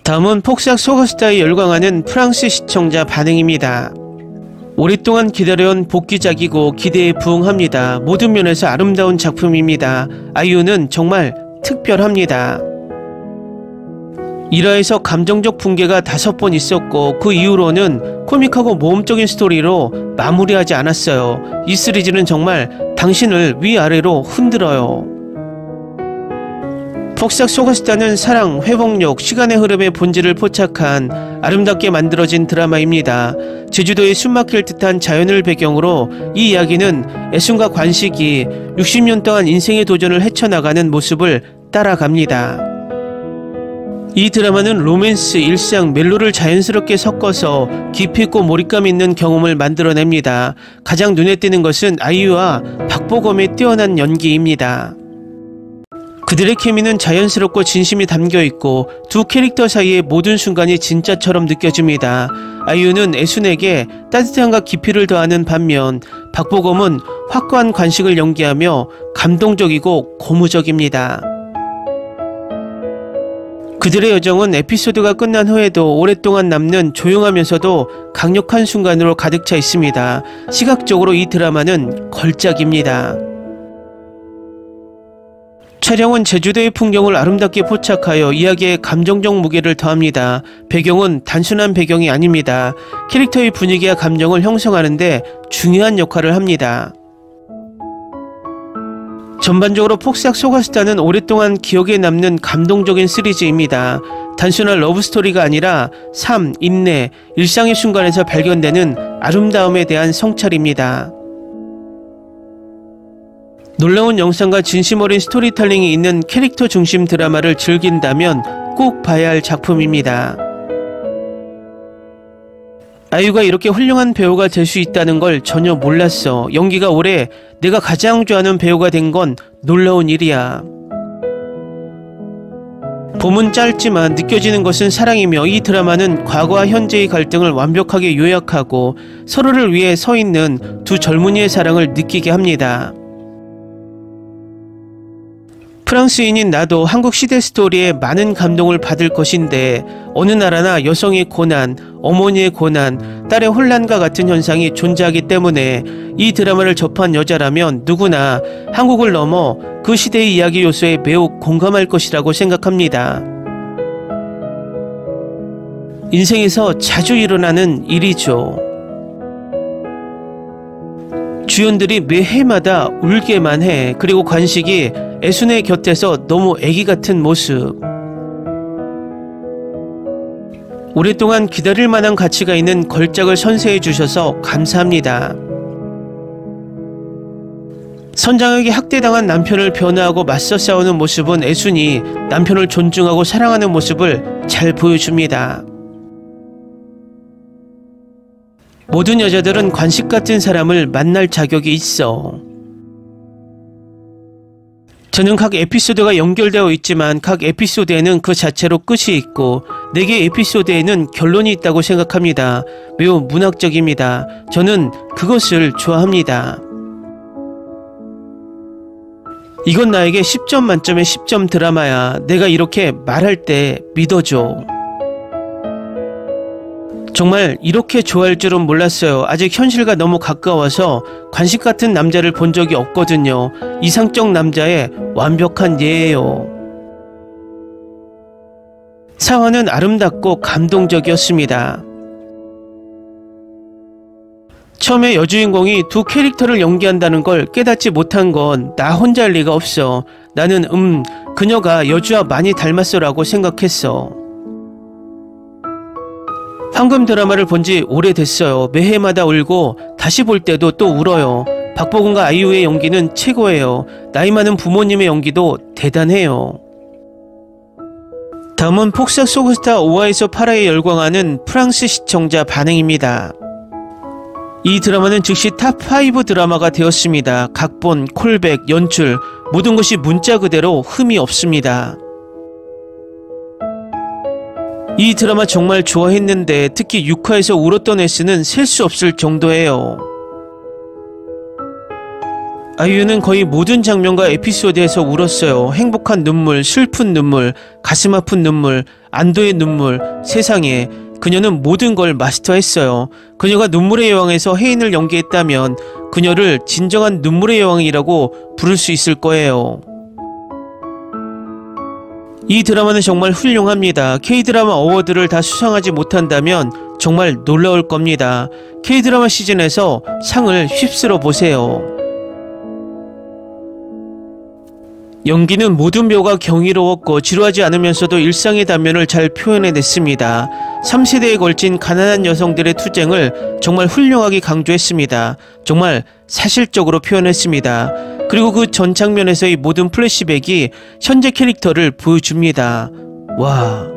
다음은 폭삭 소가수다에 열광하는 프랑스 시청자 반응입니다. 오랫동안 기다려온 복귀작이고 기대에 부응합니다. 모든 면에서 아름다운 작품입니다. 아이유는 정말 특별합니다. 1화에서 감정적 붕괴가 5번 있었고 그 이후로는 코믹하고 모험적인 스토리로 마무리하지 않았어요. 이 시리즈는 정말 당신을 위아래로 흔들어요. 폭삭 소가수다는 사랑, 회복력, 시간의 흐름의 본질을 포착한 아름답게 만들어진 드라마입니다. 제주도의 숨막힐 듯한 자연을 배경으로 이 이야기는 애순과 관식이 60년 동안 인생의 도전을 헤쳐나가는 모습을 따라갑니다. 이 드라마는 로맨스, 일상, 멜로를 자연스럽게 섞어서 깊이 있고 몰입감 있는 경험을 만들어냅니다. 가장 눈에 띄는 것은 아이유와 박보검의 뛰어난 연기입니다. 그들의 케미는 자연스럽고 진심이 담겨있고 두 캐릭터 사이의 모든 순간이 진짜처럼 느껴집니다. 아이유는 애순에게 따뜻함과 깊이를 더하는 반면 박보검은 확고한 관식을 연기하며 감동적이고 고무적입니다. 그들의 여정은 에피소드가 끝난 후에도 오랫동안 남는 조용하면서도 강력한 순간으로 가득 차 있습니다. 시각적으로 이 드라마는 걸작입니다. 촬영은 제주도의 풍경을 아름답게 포착하여 이야기에 감정적 무게를 더합니다. 배경은 단순한 배경이 아닙니다. 캐릭터의 분위기와 감정을 형성하는 데 중요한 역할을 합니다. 전반적으로 폭삭 소가수다는 오랫동안 기억에 남는 감동적인 시리즈입니다. 단순한 러브스토리가 아니라 삶, 인내, 일상의 순간에서 발견되는 아름다움에 대한 성찰입니다. 놀라운 영상과 진심 어린 스토리텔링이 있는 캐릭터 중심 드라마를 즐긴다면 꼭 봐야 할 작품입니다. 아이유가 이렇게 훌륭한 배우가 될 수 있다는 걸 전혀 몰랐어. 연기가 올해 내가 가장 좋아하는 배우가 된 건 놀라운 일이야. 봄은 짧지만 느껴지는 것은 사랑이며 이 드라마는 과거와 현재의 갈등을 완벽하게 요약하고 서로를 위해 서 있는 두 젊은이의 사랑을 느끼게 합니다. 프랑스인인 나도 한국 시대 스토리에 많은 감동을 받을 것인데 어느 나라나 여성의 고난, 어머니의 고난, 딸의 혼란과 같은 현상이 존재하기 때문에 이 드라마를 접한 여자라면 누구나 한국을 넘어 그 시대의 이야기 요소에 매우 공감할 것이라고 생각합니다. 인생에서 자주 일어나는 일이죠. 주연들이 매 해마다 울게만 해. 그리고 관식이 애순의 곁에서 너무 애기 같은 모습. 오랫동안 기다릴 만한 가치가 있는 걸작을 선사해 주셔서 감사합니다. 선장에게 학대당한 남편을 변호하고 맞서 싸우는 모습은 애순이 남편을 존중하고 사랑하는 모습을 잘 보여줍니다. 모든 여자들은 관식 같은 사람을 만날 자격이 있어. 저는 각 에피소드가 연결되어 있지만 각 에피소드에는 그 자체로 끝이 있고 4개 에피소드에는 결론이 있다고 생각합니다. 매우 문학적입니다. 저는 그것을 좋아합니다. 이건 나에게 10점 만점의 10점 드라마야. 내가 이렇게 말할 때 믿어줘. 정말 이렇게 좋아할 줄은 몰랐어요. 아직 현실과 너무 가까워서 관식 같은 남자를 본 적이 없거든요. 이상적 남자의 완벽한 예예요. 사화는 아름답고 감동적이었습니다. 처음에 여주인공이 두 캐릭터를 연기한다는 걸 깨닫지 못한 건 나 혼자일 리가 없어. 나는 그녀가 여주와 많이 닮았어라고 생각했어. 황금 드라마를 본 지 오래됐어요. 매해마다 울고 다시 볼 때도 또 울어요. 박보검과 아이유의 연기는 최고예요. 나이 많은 부모님의 연기도 대단해요. 다음은 폭삭 소가수다 5화에서 8화에 열광하는 프랑스 시청자 반응입니다. 이 드라마는 즉시 탑5 드라마가 되었습니다. 각본, 콜백, 연출 모든 것이 문자 그대로 흠이 없습니다. 이 드라마 정말 좋아했는데 특히 6화에서 울었던 S는 셀 수 없을 정도예요. 아이유는 거의 모든 장면과 에피소드에서 울었어요. 행복한 눈물, 슬픈 눈물, 가슴 아픈 눈물, 안도의 눈물, 세상에 그녀는 모든 걸 마스터했어요. 그녀가 눈물의 여왕에서 혜인을 연기했다면 그녀를 진정한 눈물의 여왕이라고 부를 수 있을 거예요. 이 드라마는 정말 훌륭합니다. K드라마 어워드를 다 수상하지 못한다면 정말 놀라울 겁니다. K드라마 시즌에서 상을 휩쓸어 보세요. 연기는 모든 배우가 경이로웠고 지루하지 않으면서도 일상의 단면을 잘 표현해냈습니다. 3세대에 걸친 가난한 여성들의 투쟁을 정말 훌륭하게 강조했습니다. 정말 사실적으로 표현했습니다. 그리고 그 전 장면에서의 모든 플래시백이 현재 캐릭터를 보여줍니다. 와...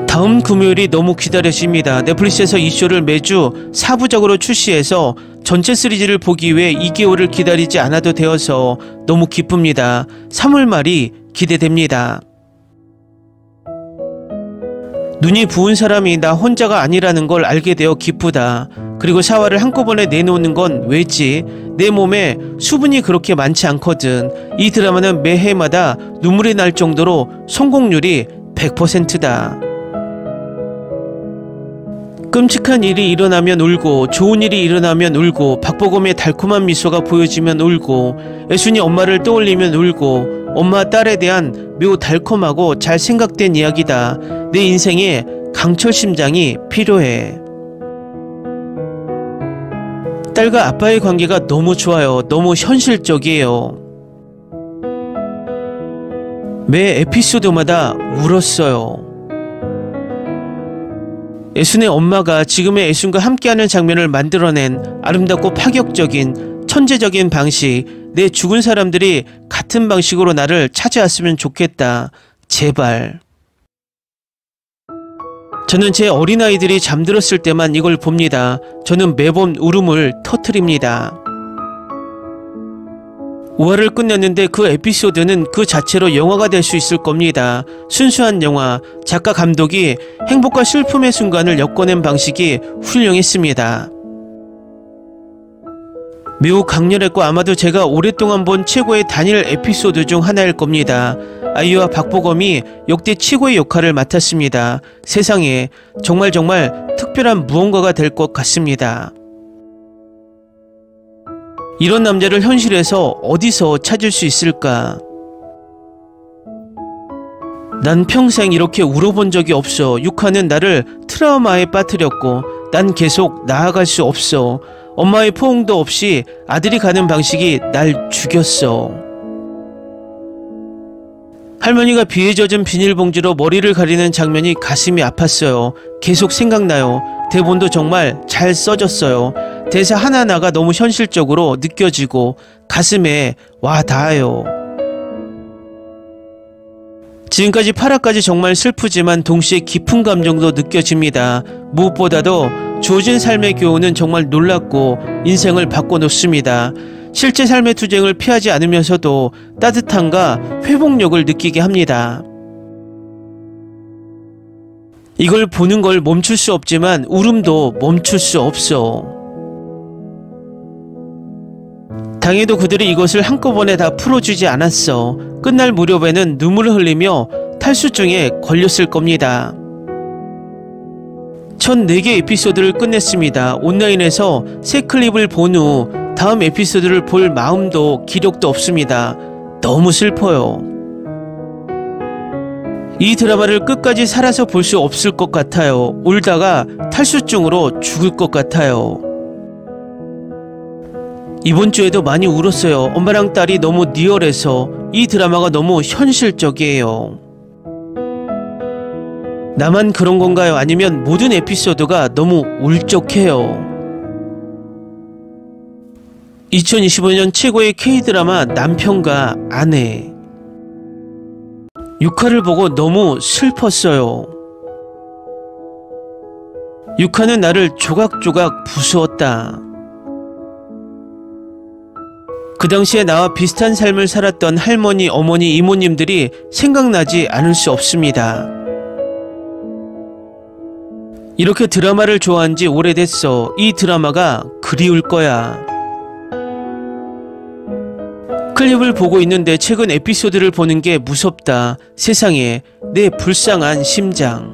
다음 금요일이 너무 기다려집니다. 넷플릭스에서 이 쇼를 매주 4부작으로 출시해서 전체 시리즈를 보기 위해 2개월을 기다리지 않아도 되어서 너무 기쁩니다. 3월 말이 기대됩니다. 눈이 부은 사람이 나 혼자가 아니라는 걸 알게 되어 기쁘다. 그리고 사활을 한꺼번에 내놓는 건 왜지? 내 몸에 수분이 그렇게 많지 않거든. 이 드라마는 매해마다 눈물이 날 정도로 성공률이 100%다. 끔찍한 일이 일어나면 울고 좋은 일이 일어나면 울고 박보검의 달콤한 미소가 보여지면 울고 애순이 엄마를 떠올리면 울고 엄마 딸에 대한 매우 달콤하고 잘 생각된 이야기다. 내 인생에 강철 심장이 필요해. 딸과 아빠의 관계가 너무 좋아요. 너무 현실적이에요. 매 에피소드마다 울었어요. 애순의 엄마가 지금의 애순과 함께하는 장면을 만들어낸 아름답고 파격적인 천재적인 방식. 내 죽은 사람들이 같은 방식으로 나를 찾아왔으면 좋겠다. 제발. 저는 제 어린아이들이 잠들었을 때만 이걸 봅니다. 저는 매번 울음을 터뜨립니다. 5화를 끝냈는데 그 에피소드는 그 자체로 영화가 될 수 있을 겁니다. 순수한 영화, 작가 감독이 행복과 슬픔의 순간을 엮어낸 방식이 훌륭했습니다. 매우 강렬했고 아마도 제가 오랫동안 본 최고의 단일 에피소드 중 하나일 겁니다. 아이유와 박보검이 역대 최고의 역할을 맡았습니다. 세상에 정말 특별한 무언가가 될 것 같습니다. 이런 남자를 현실에서 어디서 찾을 수 있을까? 난 평생 이렇게 울어본 적이 없어. 육하는 나를 트라우마에 빠뜨렸고 난 계속 나아갈 수 없어. 엄마의 포옹도 없이 아들이 가는 방식이 날 죽였어. 할머니가 비에 젖은 비닐봉지로 머리를 가리는 장면이 가슴이 아팠어요. 계속 생각나요. 대본도 정말 잘 써졌어요. 대사 하나하나가 너무 현실적으로 느껴지고 가슴에 와 닿아요. 지금까지 8화까지 정말 슬프지만 동시에 깊은 감정도 느껴집니다. 무엇보다도 주어진 삶의 교훈은 정말 놀랍고 인생을 바꿔놓습니다. 실제 삶의 투쟁을 피하지 않으면서도 따뜻함과 회복력을 느끼게 합니다. 이걸 보는 걸 멈출 수 없지만 울음도 멈출 수 없어. 당해도 그들이 이것을 한꺼번에 다 풀어주지 않았어. 끝날 무렵에는 눈물을 흘리며 탈수증에 걸렸을 겁니다. 첫 4개 에피소드를 끝냈습니다. 온라인에서 새 클립을 본 후 다음 에피소드를 볼 마음도 기력도 없습니다. 너무 슬퍼요. 이 드라마를 끝까지 살아서 볼 수 없을 것 같아요. 울다가 탈수증으로 죽을 것 같아요. 이번 주에도 많이 울었어요. 엄마랑 딸이 너무 리얼해서 이 드라마가 너무 현실적이에요. 나만 그런 건가요? 아니면 모든 에피소드가 너무 울적해요. 2025년 최고의 K드라마 남편과 아내. 6화를 보고 너무 슬펐어요. 6화는 나를 조각조각 부수었다. 그 당시에 나와 비슷한 삶을 살았던 할머니, 어머니, 이모님들이 생각나지 않을 수 없습니다. 이렇게 드라마를 좋아한 지 오래됐어. 이 드라마가 그리울 거야. 클립을 보고 있는데 최근 에피소드를 보는 게 무섭다. 세상에 내 불쌍한 심장.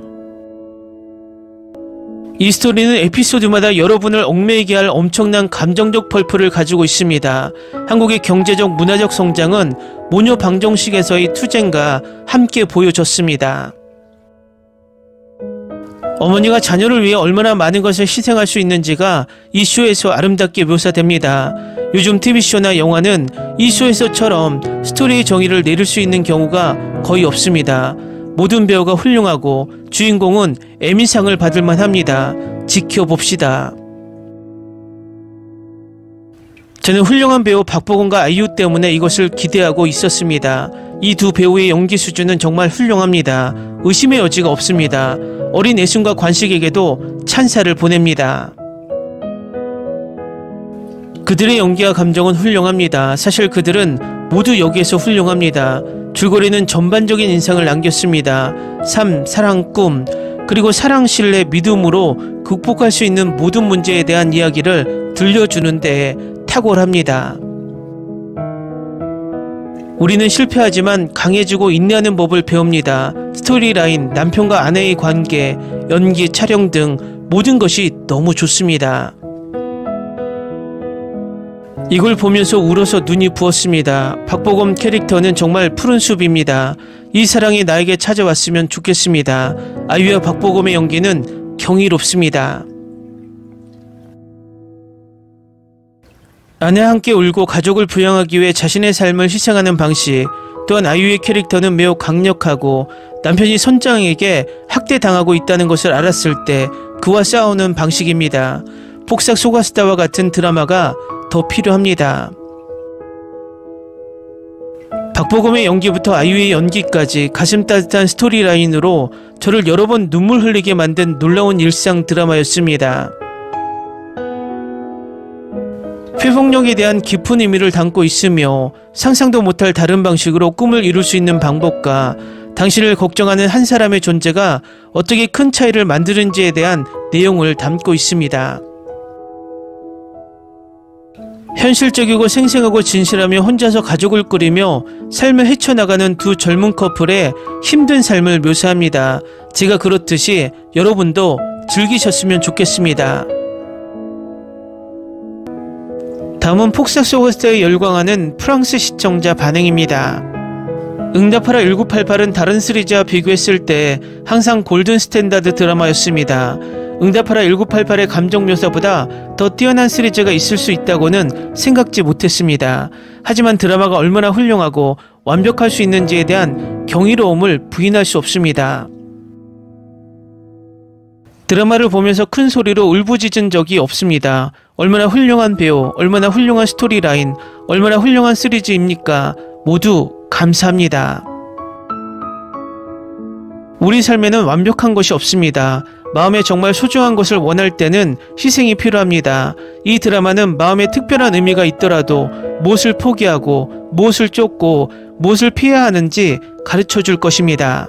이 스토리는 에피소드마다 여러분을 얽매이게 할 엄청난 감정적 펄프를 가지고 있습니다. 한국의 경제적 문화적 성장은 모녀 방정식에서의 투쟁과 함께 보여줬습니다. 어머니가 자녀를 위해 얼마나 많은 것을 희생할 수 있는지가 이 쇼에서 아름답게 묘사됩니다. 요즘 TV쇼나 영화는 이 쇼에서처럼 스토리의 정의를 내릴 수 있는 경우가 거의 없습니다. 모든 배우가 훌륭하고 주인공은 에미상을 받을 만합니다. 지켜봅시다. 저는 훌륭한 배우 박보검과 아이유 때문에 이것을 기대하고 있었습니다. 이 두 배우의 연기 수준은 정말 훌륭합니다. 의심의 여지가 없습니다. 어린 애순과 관식에게도 찬사를 보냅니다. 그들의 연기와 감정은 훌륭합니다. 사실 그들은 모두 여기에서 훌륭합니다. 줄거리는 전반적인 인상을 남겼습니다. 삶, 사랑, 꿈, 그리고 사랑, 신뢰, 믿음으로 극복할 수 있는 모든 문제에 대한 이야기를 들려주는데 탁월합니다. 우리는 실패하지만 강해지고 인내하는 법을 배웁니다. 스토리라인, 남편과 아내의 관계, 연기, 촬영 등 모든 것이 너무 좋습니다. 이걸 보면서 울어서 눈이 부었습니다. 박보검 캐릭터는 정말 푸른 숲입니다. 이 사랑이 나에게 찾아왔으면 좋겠습니다. 아이유와 박보검의 연기는 경이롭습니다. 아내와 함께 울고 가족을 부양하기 위해 자신의 삶을 희생하는 방식, 또한 아이유의 캐릭터는 매우 강력하고 남편이 선장에게 학대당하고 있다는 것을 알았을 때 그와 싸우는 방식입니다. 폭삭 소가스타와 같은 드라마가 더 필요합니다. 박보검의 연기부터 아이유의 연기까지 가슴 따뜻한 스토리라인으로 저를 여러 번 눈물 흘리게 만든 놀라운 일상 드라마였습니다. 회복력에 대한 깊은 의미를 담고 있으며 상상도 못할 다른 방식으로 꿈을 이룰 수 있는 방법과 당신을 걱정하는 한 사람의 존재가 어떻게 큰 차이를 만드는지에 대한 내용을 담고 있습니다. 현실적이고 생생하고 진실하며 혼자서 가족을 꾸리며 삶을 헤쳐나가는 두 젊은 커플의 힘든 삶을 묘사합니다. 제가 그렇듯이 여러분도 즐기셨으면 좋겠습니다. 다음은 폭삭 소가스타에 열광하는 프랑스 시청자 반응입니다. 응답하라 1988은 다른 시리즈와 비교했을 때 항상 골든 스탠다드 드라마였습니다. 응답하라 1988의 감정 묘사보다 더 뛰어난 시리즈가 있을 수 있다고는 생각지 못했습니다. 하지만 드라마가 얼마나 훌륭하고 완벽할 수 있는지에 대한 경이로움을 부인할 수 없습니다. 드라마를 보면서 큰 소리로 울부짖은 적이 없습니다. 얼마나 훌륭한 배우, 얼마나 훌륭한 스토리라인, 얼마나 훌륭한 시리즈입니까? 모두 감사합니다. 우리 삶에는 완벽한 것이 없습니다. 마음에 정말 소중한 것을 원할 때는 희생이 필요합니다. 이 드라마는 마음에 특별한 의미가 있더라도 무엇을 포기하고 무엇을 쫓고 무엇을 피해야 하는지 가르쳐 줄 것입니다.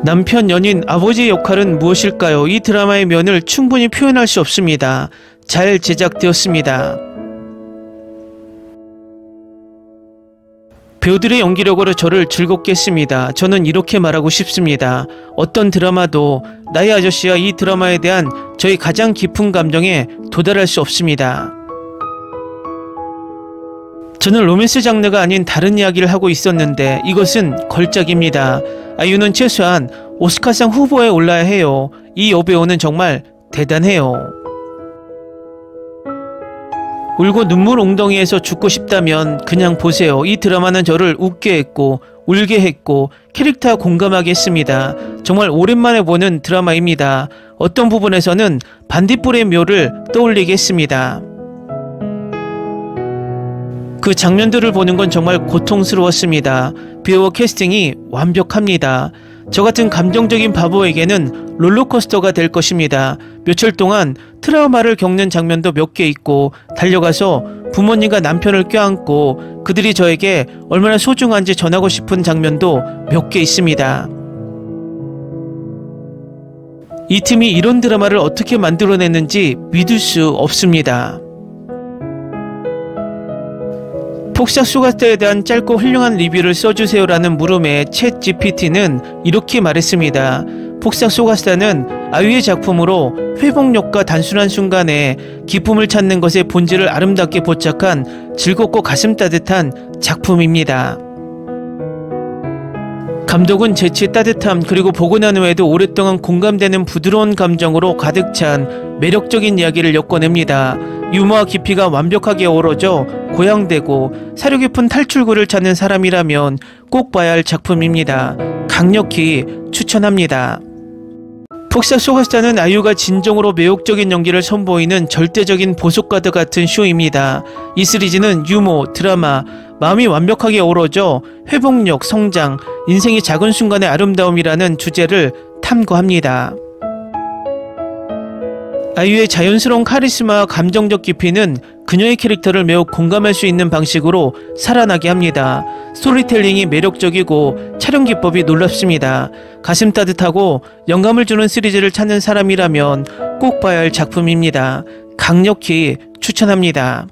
남편, 연인, 아버지의 역할은 무엇일까요? 이 드라마의 면을 충분히 표현할 수 없습니다. 잘 제작되었습니다. 배우들의 연기력으로 저를 즐겁게 했습니다. 저는 이렇게 말하고 싶습니다. 어떤 드라마도 나의 아저씨와 이 드라마에 대한 저의 가장 깊은 감정에 도달할 수 없습니다. 저는 로맨스 장르가 아닌 다른 이야기를 하고 있었는데 이것은 걸작입니다. 아이유는 최소한 오스카상 후보에 올라야 해요. 이 여배우는 정말 대단해요. 울고 눈물 웅덩이에서 죽고 싶다면 그냥 보세요. 이 드라마는 저를 웃게 했고 울게 했고 캐릭터와 공감하게 했습니다. 정말 오랜만에 보는 드라마입니다. 어떤 부분에서는 반딧불의 묘를 떠올리게 했습니다. 그 장면들을 보는 건 정말 고통스러웠습니다. 배우와 캐스팅이 완벽합니다. 저 같은 감정적인 바보에게는 롤러코스터가 될 것입니다. 며칠 동안 트라우마를 겪는 장면도 몇 개 있고 달려가서 부모님과 남편을 껴안고 그들이 저에게 얼마나 소중한지 전하고 싶은 장면도 몇 개 있습니다. 이 팀이 이런 드라마를 어떻게 만들어냈는지 믿을 수 없습니다. 폭삭 소가스타에 대한 짧고 훌륭한 리뷰를 써주세요라는 물음에 챗 GPT는 이렇게 말했습니다. 폭삭 소가스타는 아이유의 작품으로 회복력과 단순한 순간에 기쁨을 찾는 것의 본질을 아름답게 포착한 즐겁고 가슴 따뜻한 작품입니다. 감독은 재치, 따뜻함, 그리고 보고 난 후에도 오랫동안 공감되는 부드러운 감정으로 가득 찬 매력적인 이야기를 엮어냅니다. 유머와 깊이가 완벽하게 어우러져 고양되고 사려 깊은 탈출구를 찾는 사람이라면 꼭 봐야 할 작품입니다. 강력히 추천합니다. 폭삭 소가스타는 아이유가 진정으로 매혹적인 연기를 선보이는 절대적인 보석과도 같은 쇼입니다. 이 시리즈는 유머, 드라마, 마음이 완벽하게 어우러져 회복력, 성장, 인생의 작은 순간의 아름다움이라는 주제를 탐구합니다. 아이유의 자연스러운 카리스마와 감정적 깊이는 그녀의 캐릭터를 매우 공감할 수 있는 방식으로 살아나게 합니다. 스토리텔링이 매력적이고 촬영 기법이 놀랍습니다. 가슴 따뜻하고 영감을 주는 시리즈를 찾는 사람이라면 꼭 봐야 할 작품입니다. 강력히 추천합니다.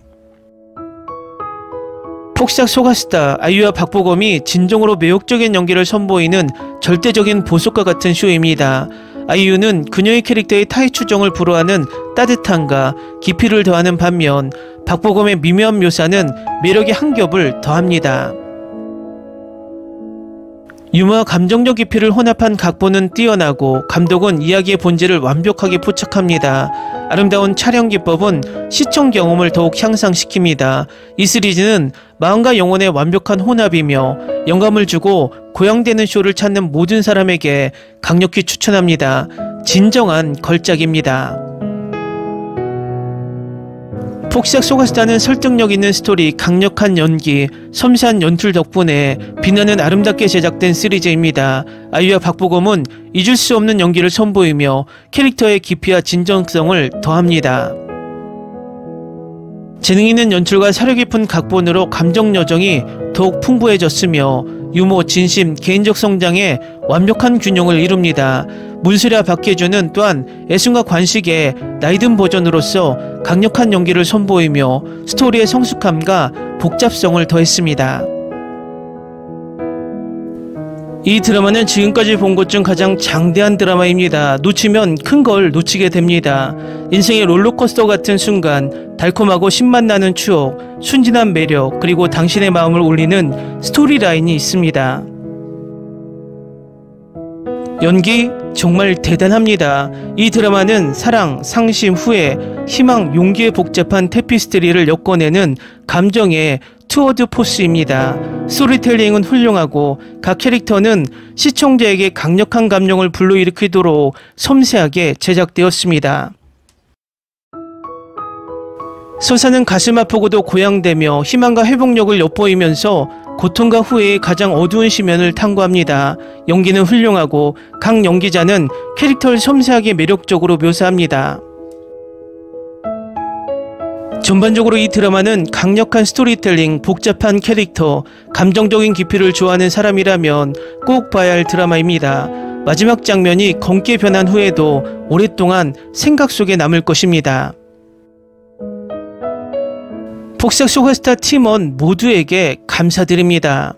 폭삭 소가스타, 아이유와 박보검이 진정으로 매혹적인 연기를 선보이는 절대적인 보석과 같은 쇼입니다. 아이유는 그녀의 캐릭터의 타의 추정을 불허하는 따뜻함과 깊이를 더하는 반면 박보검의 미묘한 묘사는 매력의 한 겹을 더합니다. 유머와 감정적 깊이를 혼합한 각본은 뛰어나고 감독은 이야기의 본질을 완벽하게 포착합니다. 아름다운 촬영 기법은 시청 경험을 더욱 향상시킵니다. 이 시리즈는 마음과 영혼의 완벽한 혼합이며 영감을 주고 고양되는 쇼를 찾는 모든 사람에게 강력히 추천합니다. 진정한 걸작입니다. 폭삭 소가스타는 설득력 있는 스토리, 강력한 연기, 섬세한 연출 덕분에 빛나는 아름답게 제작된 시리즈입니다. 아이유와 박보검은 잊을 수 없는 연기를 선보이며 캐릭터의 깊이와 진정성을 더합니다. 재능 있는 연출과 사려 깊은 각본으로 감정 여정이 더욱 풍부해졌으며 유머, 진심, 개인적 성장의 완벽한 균형을 이룹니다. 문수랴 박해준은 또한 애순과 관식의 나이든 버전으로서 강력한 연기를 선보이며 스토리의 성숙함과 복잡성을 더했습니다. 이 드라마는 지금까지 본 것 중 가장 장대한 드라마입니다. 놓치면 큰 걸 놓치게 됩니다. 인생의 롤러코스터 같은 순간, 달콤하고 신맛 나는 추억, 순진한 매력, 그리고 당신의 마음을 울리는 스토리라인이 있습니다. 연기 정말 대단합니다. 이 드라마는 사랑, 상심, 후회, 희망, 용기의 복잡한 테피스트리를 엮어내는 감정의 투어드 포스입니다. 스토리텔링은 훌륭하고 각 캐릭터는 시청자에게 강력한 감정을 불러일으키도록 섬세하게 제작되었습니다. 서사는 가슴 아프고도 고양되며 희망과 회복력을 엿보이면서 고통과 후회의 가장 어두운 시면을 탐구합니다. 연기는 훌륭하고 각 연기자는 캐릭터를 섬세하게 매력적으로 묘사합니다. 전반적으로 이 드라마는 강력한 스토리텔링, 복잡한 캐릭터, 감정적인 깊이를 좋아하는 사람이라면 꼭 봐야 할 드라마입니다. 마지막 장면이 검게 변한 후에도 오랫동안 생각 속에 남을 것입니다. 폭삭 소가스타 팀원 모두에게 감사드립니다.